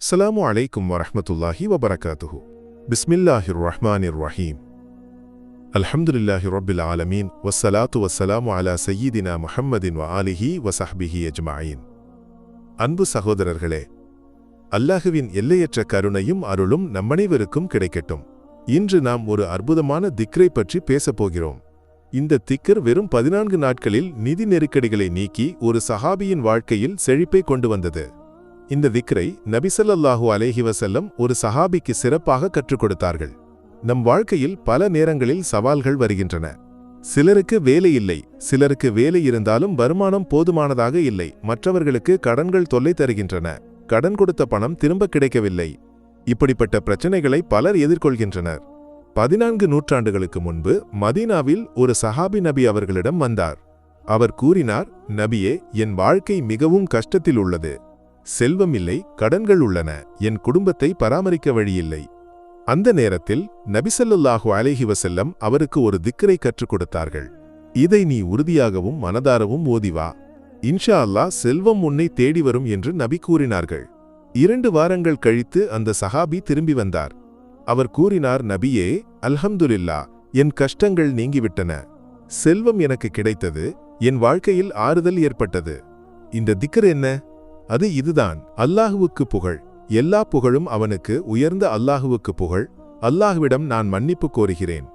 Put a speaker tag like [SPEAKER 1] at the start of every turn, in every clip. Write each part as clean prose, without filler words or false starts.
[SPEAKER 1] அஸ்ஸலாமு அலைக்கும் வரஹ்மத்துல்லாஹி வபரகாத்துஹு. பிஸ்மில்லாஹிர் ரஹ்மானிர் ரஹீம். அல்ஹம்துலில்லாஹி ரப்பில் ஆலமீன் வஸ்ஸலாத்து வஸ்ஸலாமு அலா சய்யிதினா முஹம்மதின் வ ஆலிஹி வ ஸஹ்பிஹி அஜ்மஈன். அன்பு சகோதரர்களே, அல்லாஹுவின் எல்லையற்ற கருணையும் அருளும் நம்மனைவருக்கும் கிடைக்கட்டும். இன்று நாம் ஒரு அற்புதமான திக்ரை பற்றி பேசப்போகிறோம். இந்த திக்ர் வெறும் 14 நாட்களில் நிதி நெருக்கடிகளை நீக்கி ஒரு சஹாபியின் வாழ்க்கையில் செழிப்பை கொண்டு வந்தது. இந்த திக்ரை நபி ஸல்லல்லாஹு அலைஹி வஸல்லம் ஒரு சஹாபிக்கு சிறப்பாக கற்றுக் கொடுத்தார்கள். நம் வாழ்க்கையில் பல நேரங்களில் சவால்கள் வருகின்றன. சிலருக்கு வேலை இல்லை, சிலருக்கு வேலை இருந்தாலும் வருமானம் போதுமானதாக இல்லை, மற்றவர்களுக்கு கடன்கள் தொல்லை தருகின்றன, கடன் கொடுத்த பணம் திரும்ப கிடைக்கவில்லை. இப்படிப்பட்ட பிரச்சனைகளை பலர் எதிர்கொள்கின்றனர். 14 நூற்றாண்டுகளுக்கு முன்பு மதீனாவில் ஒரு சஹாபி நபி அவர்களிடம் வந்தார். அவர் கூறினார், நபியே, என் வாழ்க்கை மிகவும் கஷ்டத்தில் உள்ளது. செல்வம் இல்லை, கடன்கள் உள்ளன, என் குடும்பத்தை பராமரிக்க வழியில்லை. அந்த நேரத்தில் நபி ஸல்லல்லாஹு அலைஹி வஸல்லம் அவருக்கு ஒரு திக்ரை கற்றுக் கொடுத்தார்கள். இதை நீ உறுதியாகவும் மனதாரவும் ஓதி வா. இன்ஷா அல்லாஹ் செல்வம் உன்னை தேடி வரும் என்று நபி கூறினார்கள். 2 வாரங்கள் கழித்து அந்த சஹாபி திரும்பி வந்தார். அவர் கூறினார், நபியே, அல்ஹம்துலில்லாஹ், என் கஷ்டங்கள் நீங்கிவிட்டன, செல்வம் எனக்கு கிடைத்தது, என் வாழ்க்கையில் ஆறுதல் ஏற்பட்டது. இந்த திக்ர் என்ன? அது இதுதான். அல்லாஹுவுக்கு புகழ், எல்லா புகழும் அவனுக்கு, உயர்ந்த அல்லாஹுவுக்கு புகழ், அல்லாஹுவிடம் நான் மன்னிப்பு கோருகிறேன்.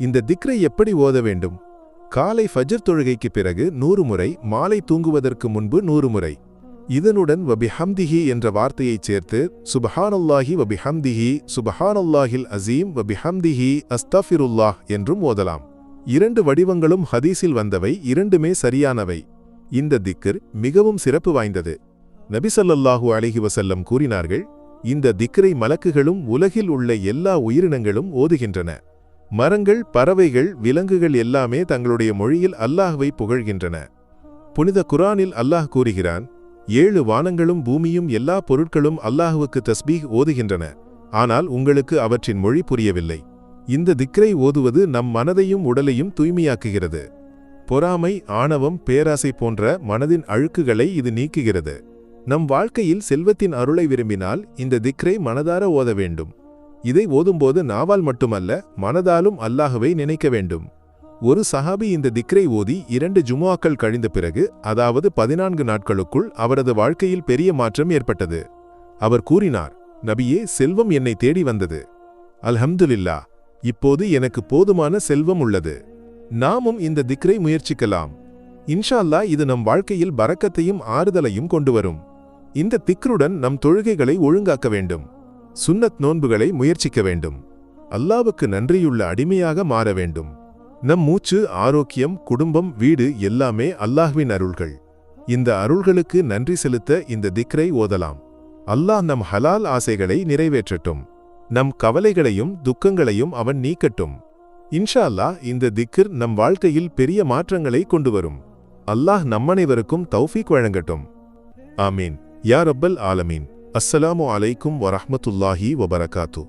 [SPEAKER 1] இந்த திக்ரை எப்படி ஓத வேண்டும்? காலை ஃபஜ்ர் தொழுகைக்கு பிறகு 100 முறை, மாலை தூங்குவதற்கு முன்பு 100 முறை. இதனுடன் வபிஹம்திஹி என்ற வார்த்தையைச் சேர்த்து சுபஹானல்லாஹி வபிஹம்திஹி, சுபஹானல்லாஹில் அஸீம் வபிஹம்திஹி, அஸ்தஃபிருல்லாஹ் என்றும் ஓதலாம். 2 வடிவங்களும் ஹதீஸில் வந்தவை, 2மே சரியானவை. இந்த திக்ர் மிகவும் சிறப்பு வாய்ந்தது. நபி ஸல்லல்லாஹு அலைஹி வஸல்லம் கூறினார்கள், இந்த திக்ரை மலக்குகளும் உலகில் உள்ள எல்லா உயிரினங்களும் ஓதுகின்றன. மரங்கள், பறவைகள், விலங்குகள் எல்லாமே தங்களுடைய மொழியில் அல்லாஹ்வை புகழ்கின்றன. புனித குர்ஆனில் அல்லாஹ் கூறுகிறான், 7 வானங்களும் பூமியும் எல்லா பொருட்களும் அல்லாஹுவுக்கு தஸ்பீஹ் ஓதுகின்றன, ஆனால் உங்களுக்கு அவற்றின் மொழி புரியவில்லை. இந்த திக்ரை ஓதுவது நம் மனதையும் உடலையும் தூய்மையாக்குகிறது. பொறாமை, ஆணவம், பேராசை போன்ற மனதின் அழுக்குகளை இது நீக்குகிறது. நம் வாழ்க்கையில் செல்வத்தின் அருளை விரும்பினால் இந்த திக்ரை மனதார ஓத வேண்டும். இதை ஓதும்போது நாவால் மட்டுமல்ல, மனதாலும் அல்லாஹுவை நினைக்க வேண்டும். ஒரு சஹாபி இந்த திக்ரை ஓதி 2 ஜுமுஆக்கள் கழிந்த பிறகு, அதாவது 14 நாட்களுக்குள் அவரது வாழ்க்கையில் பெரிய மாற்றம் ஏற்பட்டது. அவர் கூறினார், நபியே, செல்வம் என்னை தேடி வந்தது. அல்ஹம்துலில்லாஹ், இப்போது எனக்கு போதுமான செல்வம் உள்ளது. நாமும் இந்த திக்ரை முயற்சிக்கலாம். இன்ஷா அல்லாஹ் இது நம் வாழ்க்கையில் பரக்கத்தையும் ஆறுதலையும் கொண்டு வரும். இந்த திக்ருடன் நம் தொழுகைகளை ஒழுங்காக்க வேண்டும். சுன்னத் நோன்புகளை முயற்சிக்க வேண்டும். அல்லாஹ்வுக்கு நன்றியுள்ள அடிமையாக மாற வேண்டும். நம் மூச்சு, ஆரோக்கியம், குடும்பம், வீடு எல்லாமே அல்லாஹ்வின் அருள்கள். இந்த அருள்களுக்கு நன்றி செலுத்த இந்த திக்ரை ஓதலாம். அல்லாஹ் நம் ஹலால் ஆசைகளை நிறைவேற்றட்டும். நம் கவலைகளையும் துக்கங்களையும் அவன் நீக்கட்டும். இன்ஷா அல்லாஹ் இந்த திக்ர் நம் வாழ்க்கையில் பெரிய மாற்றங்களை கொண்டு வரும். அல்லாஹ் நம்மனைவருக்கும் தௌஃபீக் வழங்கட்டும். ஆமீன் யா ரப்பல் ஆலமீன். அஸ்ஸலாமு அலைக்கும் வரஹ்மத்துல்லாஹி வபரகாத்து.